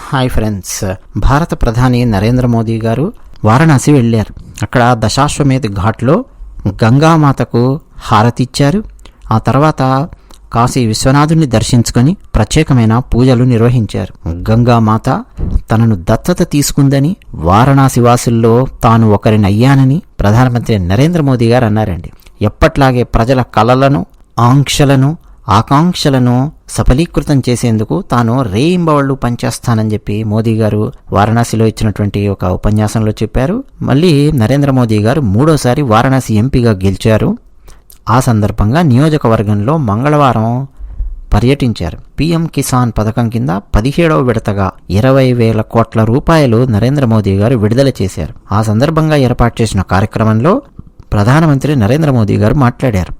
Hi friends, భారత ప్రధాని నరేంద్ర మోదీ గారు వారణాసి వెళ్ళారు. అక్కడ దశాశ్వమేధ ఘాట్లో గంగామాతకు హారతిచ్చారు. ఆ తర్వాత కాశీ విశ్వనాథుని దర్శించుకొని ప్రత్యేకమైన పూజలు నిర్వహించారు. గంగామాత తనను దత్తత తీసుకుందని, వారణాసి వాసుల్లో తాను ఒకరినయ్యానని ప్రధానమంత్రి నరేంద్ర మోదీ గారు అన్నారండి. ఎప్పట్లాగే ప్రజల కలలను, ఆకాంక్షలను సఫలీకృతం చేసేందుకు తాను రేయింబవళ్లు పనిచేస్తానని చెప్పి మోదీ గారు వారణాసిలో ఇచ్చినటువంటి ఒక ఉపన్యాసంలో చెప్పారు. మళ్ళీ నరేంద్ర మోదీ గారు 3వ వారణాసి ఎంపీగా గెలిచారు. ఆ సందర్భంగా నియోజకవర్గంలో మంగళవారం పర్యటించారు. పీఎం కిసాన్ పథకం కింద 17వ విడతగా 20,000 కోట్ల రూపాయలు నరేంద్ర మోదీ గారు విడుదల చేశారు. ఆ సందర్భంగా ఏర్పాటు చేసిన కార్యక్రమంలో ప్రధానమంత్రి నరేంద్ర మోదీ గారు మాట్లాడారు.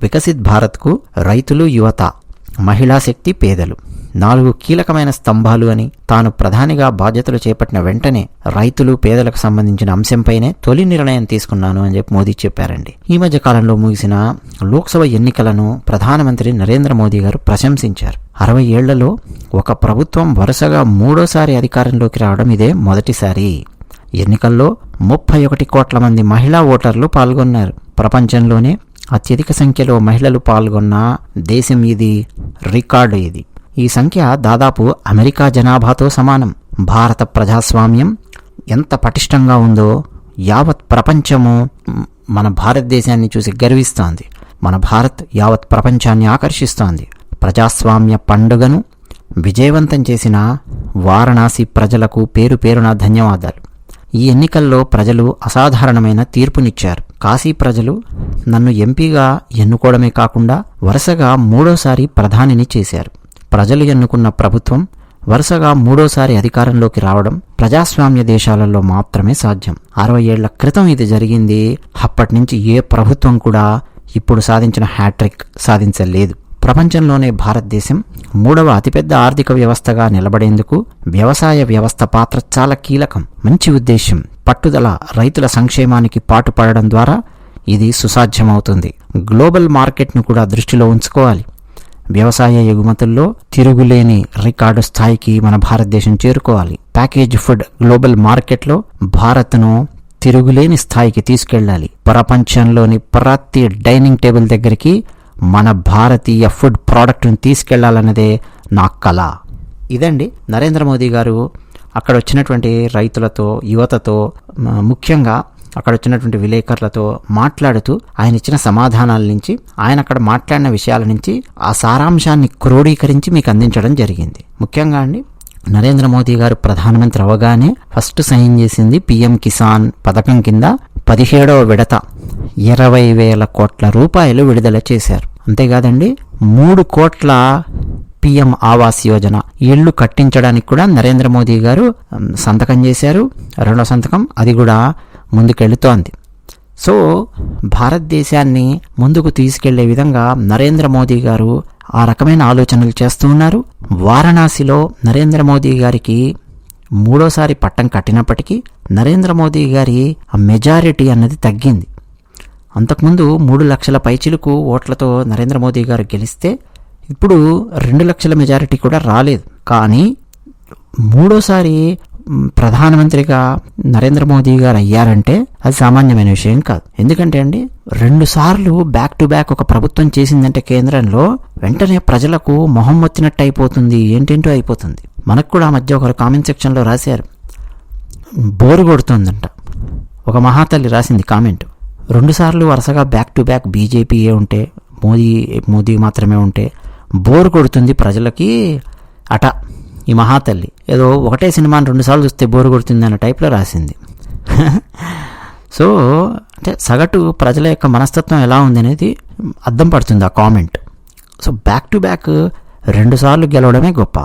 వికసిత్ భారత్కు రైతులు, యువత, మహిళా శక్తి, పేదలు 4 కీలకమైన స్తంభాలు అని, తాను ప్రధానిగా బాధ్యతలు చేపట్టిన వెంటనే రైతులు, పేదలకు సంబంధించిన అంశంపైనే తొలి నిర్ణయం తీసుకున్నాను అని చెప్పి మోదీ చెప్పారండి. ఈ మధ్య కాలంలో ముగిసిన లోక్సభ ఎన్నికలను ప్రధానమంత్రి నరేంద్ర మోదీ గారు ప్రశంసించారు. 60 ఏళ్లలో ఒక ప్రభుత్వం వరుసగా 3వ అధికారంలోకి రావడం ఇదే మొదటిసారి. ఎన్నికల్లో 31 కోట్ల మంది మహిళా ఓటర్లు పాల్గొన్నారు. ప్రపంచంలోనే అత్యధిక సంఖ్యలో మహిళలు పాల్గొన్న దేశం ఇది, రికార్డు ఇది. ఈ సంఖ్య దాదాపు అమెరికా జనాభాతో సమానం. భారత ప్రజాస్వామ్యం ఎంత పటిష్టంగా ఉందో యావత్ ప్రపంచము మన భారతదేశాన్ని చూసి గర్విస్తోంది. మన భారత్ యావత్ ప్రపంచాన్ని ఆకర్షిస్తోంది. ప్రజాస్వామ్య పండుగను విజయవంతం చేసిన వారణాసి ప్రజలకు పేరు పేరున ధన్యవాదాలు. ఈ ఎన్నికల్లో ప్రజలు అసాధారణమైన తీర్పునిచ్చారు. కాశీ ప్రజలు నన్ను ఎంపీగా ఎన్నుకోవడమే కాకుండా వరుసగా 3వ ప్రధానిని చేశారు. ప్రజలు ఎన్నుకున్న ప్రభుత్వం వరుసగా 3వ అధికారంలోకి రావడం ప్రజాస్వామ్య దేశాలలో మాత్రమే సాధ్యం. 60 ఏళ్ల క్రితం ఇది జరిగింది. అప్పటి నుంచి ఏ ప్రభుత్వం కూడా ఇప్పుడు సాధించిన హ్యాట్రిక్ సాధించలేదు. ప్రపంచంలోనే భారతదేశం 3వ అతిపెద్ద ఆర్థిక వ్యవస్థగా నిలబడేందుకు వ్యవసాయ వ్యవస్థ పాత్ర చాలా కీలకం. మంచి ఉద్దేశం, పట్టుదల, రైతుల సంక్షేమానికి పాటుపడడం ద్వారా ఇది సుసాధ్యమవుతుంది. గ్లోబల్ మార్కెట్ను కూడా దృష్టిలో ఉంచుకోవాలి. వ్యవసాయ ఎగుమతుల్లో తిరుగులేని రికార్డు స్థాయికి మన భారతదేశం చేరుకోవాలి. ప్యాకేజ్ ఫుడ్ గ్లోబల్ మార్కెట్లో భారత్ను తిరుగులేని స్థాయికి తీసుకెళ్లాలి. ప్రపంచంలోని ప్రతి డైనింగ్ టేబుల్ దగ్గరికి మన భారతీయ ఫుడ్ ప్రోడక్ట్ని తీసుకెళ్లాలన్నదే నా కళ. ఇదండి నరేంద్ర మోదీ గారు అక్కడ వచ్చినటువంటి రైతులతో, యువతతో, ముఖ్యంగా అక్కడ వచ్చినటువంటి విలేకరులతో మాట్లాడుతూ ఆయన ఇచ్చిన సమాధానాల నుంచి, ఆయన అక్కడ మాట్లాడిన విషయాల నుంచి ఆ సారాంశాన్ని క్రోడీకరించి మీకు అందించడం జరిగింది. ముఖ్యంగా అండి, నరేంద్ర మోదీ గారు ప్రధానమంత్రి అవగానే ఫస్ట్ సైన్ చేసింది పీఎం కిసాన్ పథకం కింద 17వ విడత 20,000 కోట్ల రూపాయలు విడుదల చేశారు. అంతేకాదండి, 3 కోట్ల పీఎం ఆవాస్ యోజన ఇళ్లు కట్టించడానికి కూడా నరేంద్ర మోదీ గారు సంతకం చేశారు. 2వ సంతకం అది కూడా ముందుకెళ్తోంది. సో భారతదేశాన్ని ముందుకు తీసుకెళ్లే విధంగా నరేంద్ర మోదీ గారు ఆ రకమైన ఆలోచనలు చేస్తూ ఉన్నారు. వారణాసిలో నరేంద్ర మోదీ గారికి 3వ పట్టం కట్టినప్పటికీ నరేంద్ర మోదీ గారి మెజారిటీ అన్నది తగ్గింది. అంతకుముందు 3 లక్షల పైచిలుకు ఓట్లతో నరేంద్ర మోదీ గారు గెలిస్తే ఇప్పుడు 2 లక్షల మెజారిటీ కూడా రాలేదు. కానీ 3వ ప్రధానమంత్రిగా నరేంద్ర మోదీ గారు అయ్యారంటే అది సామాన్యమైన విషయం కాదు. ఎందుకంటే అండి, 2 సార్లు బ్యాక్ టు బ్యాక్ ఒక ప్రభుత్వం చేసిందంటే కేంద్రంలో వెంటనే ప్రజలకు మొహం వచ్చినట్టు అయిపోతుంది, ఏంటేంటో అయిపోతుంది. మనకు కూడా మధ్య ఒకరు కామెంట్ సెక్షన్లో రాశారు, బోరు కొడుతుందంట. ఒక మహాతల్లి రాసింది కామెంట్, 2 సార్లు వరుసగా బ్యాక్ టు బ్యాక్ బీజేపీయే ఉంటే, మోదీ మాత్రమే ఉంటే బోరు కొడుతుంది ప్రజలకి అట. ఈ మహాతల్లి ఏదో ఒకటే సినిమాని 2 సార్లు చూస్తే బోరు కొడుతుంది అన్న టైప్లో రాసింది. సో అంటే సగటు ప్రజల యొక్క మనస్తత్వం ఎలా ఉంది అనేది అర్థం పడుతుంది ఆ comment. So back to back 2 సార్లు గెలవడమే గొప్ప,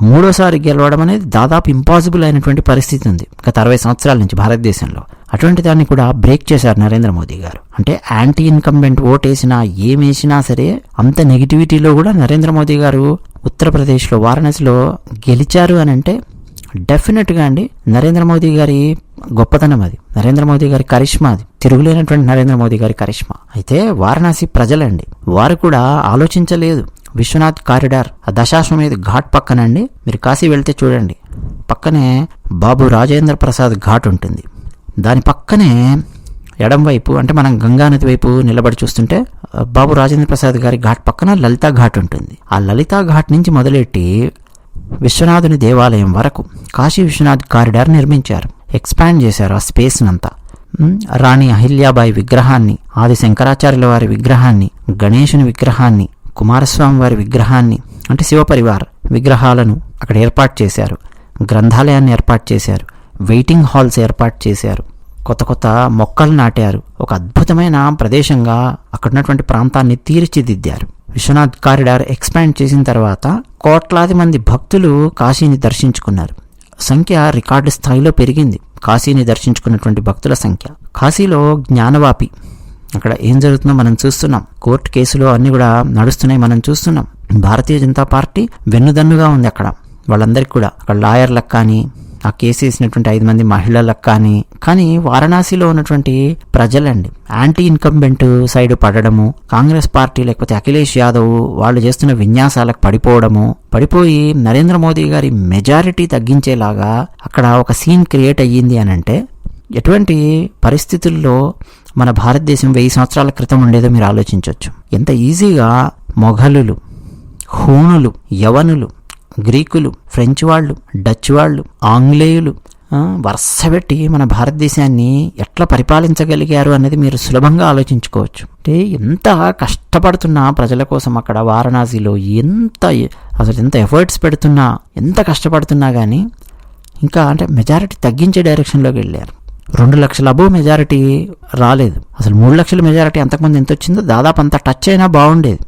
3వ గెలవడం అనేది దాదాపు ఇంపాసిబుల్ అయినటువంటి పరిస్థితి ఉంది గత 60 సంవత్సరాల నుంచి భారతదేశంలో. అటువంటి దాన్ని కూడా బ్రేక్ చేశారు నరేంద్ర మోదీ గారు. అంటే యాంటీ ఇన్కంబెంట్ ఓటేసినా ఏమేసినా సరే అంత నెగిటివిటీలో కూడా నరేంద్ర మోదీ గారు ఉత్తరప్రదేశ్లో వారణాసిలో గెలిచారు అని అంటే డెఫినెట్గా అండి నరేంద్ర మోదీ గారి గొప్పతనం అది, నరేంద్ర మోదీ గారి కరిష్మా అది, తిరుగులేనటువంటి నరేంద్ర మోదీ గారి కరిష్మా. అయితే వారణాసి ప్రజలండి, వారు కూడా ఆలోచించలేదు. విశ్వనాథ్ కారిడార్, ఆ దశాశ్వమేధ ఘాట్ పక్కనండి మీరు కాశీ వెళ్తే చూడండి, పక్కనే బాబు రాజేంద్ర ప్రసాద్ ఘాట్ ఉంటుంది. దాని పక్కనే ఎడం వైపు అంటే మనం గంగానది వైపు నిలబడి చూస్తుంటే బాబు రాజేంద్ర ప్రసాద్ గారి ఘాట్ పక్కన లలితా ఘాట్ ఉంటుంది. ఆ లలితా ఘాట్ నుంచి మొదలెట్టి విశ్వనాథుని దేవాలయం వరకు కాశీ విశ్వనాథ్ కారిడార్ నిర్మించారు, ఎక్స్పాండ్ చేశారు ఆ స్పేస్ నంతా. రాణి అహిల్యాబాయి విగ్రహాన్ని, ఆది శంకరాచార్యుల వారి విగ్రహాన్ని, గణేశుని విగ్రహాన్ని, కుమారస్వామి వారి విగ్రహాన్ని అంటే శివపరివార్ విగ్రహాలను అక్కడ ఏర్పాటు చేశారు. గ్రంథాలయాన్ని ఏర్పాటు చేశారు, వెయిటింగ్ హాల్స్ ఏర్పాటు చేశారు, కొత్త కొత్త మొక్కలు నాటారు. ఒక అద్భుతమైన ప్రదేశంగా అక్కడ ఉన్నటువంటి ప్రాంతాన్ని తీర్చిదిద్దారు. విశ్వనాథ్ కారిడార్ ఎక్స్పాండ్ చేసిన తర్వాత కోట్లాది మంది భక్తులు కాశీని దర్శించుకున్నారు. సంఖ్య రికార్డు స్థాయిలో పెరిగింది, కాశీని దర్శించుకున్నటువంటి భక్తుల సంఖ్య. కాశీలో జ్ఞానవాపి అక్కడ ఏం జరుగుతుందో మనం చూస్తున్నాం. కోర్టు కేసులు అన్నీ కూడా నడుస్తున్నాయి, మనం చూస్తున్నాం. భారతీయ జనతా పార్టీ వెన్నుదన్నుగా ఉంది అక్కడ వాళ్ళందరికీ కూడా. అక్కడ లాయర్లకు కానీ, ఆ కేసు వేసినటువంటి 5 మంది మహిళలకు కానీ వారణాసిలో ఉన్నటువంటి ప్రజలండి యాంటీ ఇన్కంబెంట్ సైడ్ పడడము, కాంగ్రెస్ పార్టీ లేకపోతే అఖిలేష్ యాదవ్ వాళ్ళు చేస్తున్న విన్యాసాలకు పడిపోయి నరేంద్ర మోదీ గారి మెజారిటీ తగ్గించేలాగా అక్కడ ఒక సీన్ క్రియేట్ అయ్యింది అని అంటే ఎటువంటి పరిస్థితుల్లో మన భారతదేశం 1000 సంవత్సరాల క్రితం ఉండేదో మీరు ఆలోచించవచ్చు. ఎంత ఈజీగా మొఘలులు, హూణులు, యవనులు, గ్రీకులు, ఫ్రెంచ్ వాళ్ళు, డచ్ వాళ్ళు, ఆంగ్లేయులు వరుసపెట్టి మన భారతదేశాన్ని ఎట్లా పరిపాలించగలిగారు అనేది మీరు సులభంగా ఆలోచించుకోవచ్చు. అంటే ఎంత కష్టపడుతున్నా ప్రజల కోసం అక్కడ వారణాసిలో ఎంత ఎఫర్ట్స్ పెడుతున్నా, ఎంత కష్టపడుతున్నా కానీ ఇంకా అంటే మెజారిటీ తగ్గించే డైరెక్షన్లోకి వెళ్ళారు. 2 లక్షల అబోవ్ మెజారిటీ రాలేదు. అసలు 3 లక్షల మెజారిటీ అంతకుముందు ఎంత వచ్చిందో దాదాపు అంత టచ్ అయినా బాగుండేది.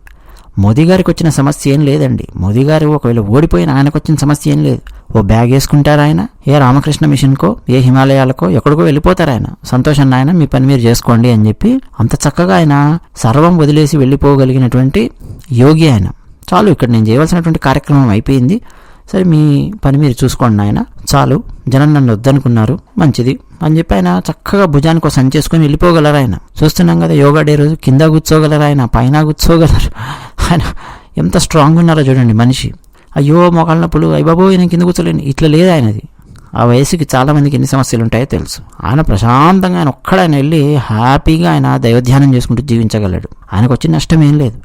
మోదీ గారికి వచ్చిన సమస్య ఏం లేదండి. మోదీ గారు ఒకవేళ ఓడిపోయిన ఆయనకు వచ్చిన సమస్య ఏం లేదు. ఓ బ్యాగ్ వేసుకుంటారు ఆయన, ఏ రామకృష్ణ మిషన్కో, ఏ హిమాలయాలకో ఎక్కడికో వెళ్ళిపోతారు ఆయన. సంతోషాన్ని ఆయన మీ పని మీరు చేసుకోండి అని చెప్పి అంత చక్కగా ఆయన సర్వం వదిలేసి వెళ్ళిపోగలిగినటువంటి యోగి ఆయన. చాలు, ఇక్కడ నేను చేయవలసినటువంటి కార్యక్రమం అయిపోయింది, సరే మీ పని మీరు చూసుకోండి ఆయన, చాలు, జనం నన్ను వద్దనుకున్నారు, మంచిది అని చెప్పి ఆయన చక్కగా భుజానికి ఒక సంచి చేసుకొని వెళ్ళిపోగలరు ఆయన. చూస్తున్నాం కదా, యోగా డే రోజు కింద కూర్చోగలరు ఆయన, పైన కూర్చోగలరు ఆయన. ఎంత స్ట్రాంగ్ ఉన్నారో చూడండి మనిషి. అయ్యో మోకాళ్ళ నొప్పులు, అయ్యబాబో నేను కింద కూర్చోలేను, ఇట్లా లేదు ఆయనది. ఆ వయసుకి చాలా మందికి ఎన్ని సమస్యలు ఉంటాయో తెలుసు. ఆయన ప్రశాంతంగా ఆయన ఒక్కడైనా వెళ్ళి హ్యాపీగా ఆయన దైవధ్యానం చేసుకుంటూ జీవించగలడు. ఆయనకు వచ్చిన నష్టం ఏం లేదు.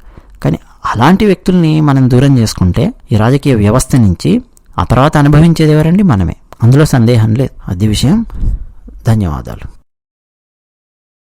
కానీ అలాంటి వ్యక్తుల్ని మనం దూరం చేసుకుంటే ఈ రాజకీయ వ్యవస్థ నుంచి ఆ తర్వాత అనుభవించేది ఎవరండి? మనమే, అందులో సందేహం లేదు. అది విషయం. ధన్యవాదాలు.